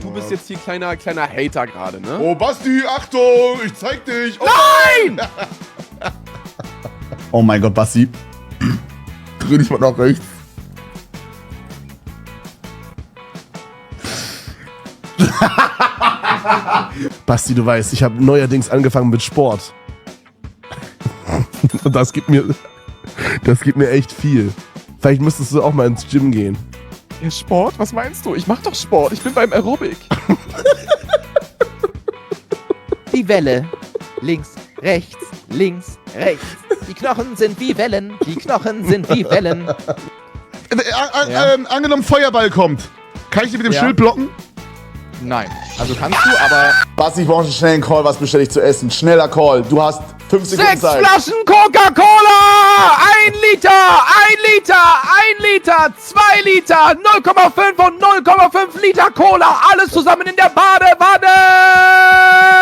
Du bist jetzt hier kleiner Hater gerade, ne? Oh, Basti, Achtung, ich zeig dich. Oh, Nein! oh mein Gott, Basti. Dreh dich mal nach rechts. Basti, du weißt, ich habe neuerdings angefangen mit Sport. Und das gibt mir echt viel. Vielleicht müsstest du auch mal ins Gym gehen. Ja, Sport? Was meinst du? Ich mach doch Sport. Ich bin beim Aerobic. Die Welle. Links, rechts, links, rechts. Die Knochen sind wie Wellen. Die Knochen sind wie Wellen. Angenommen, Feuerball kommt. Kann ich dir mit dem Ja. Schild blocken? Nein. Also kannst du, aber... Basti, ich brauche einen schnellen Call. Was bestelle ich zu essen? Schneller Call. Du hast 5 Sekunden 6 Zeit. Flaschen Coca-Cola! 1 Liter! 1 Liter! 1 Liter! 2 Liter! 0,5 und 0,5 Liter Cola! Alles zusammen in der Badewanne!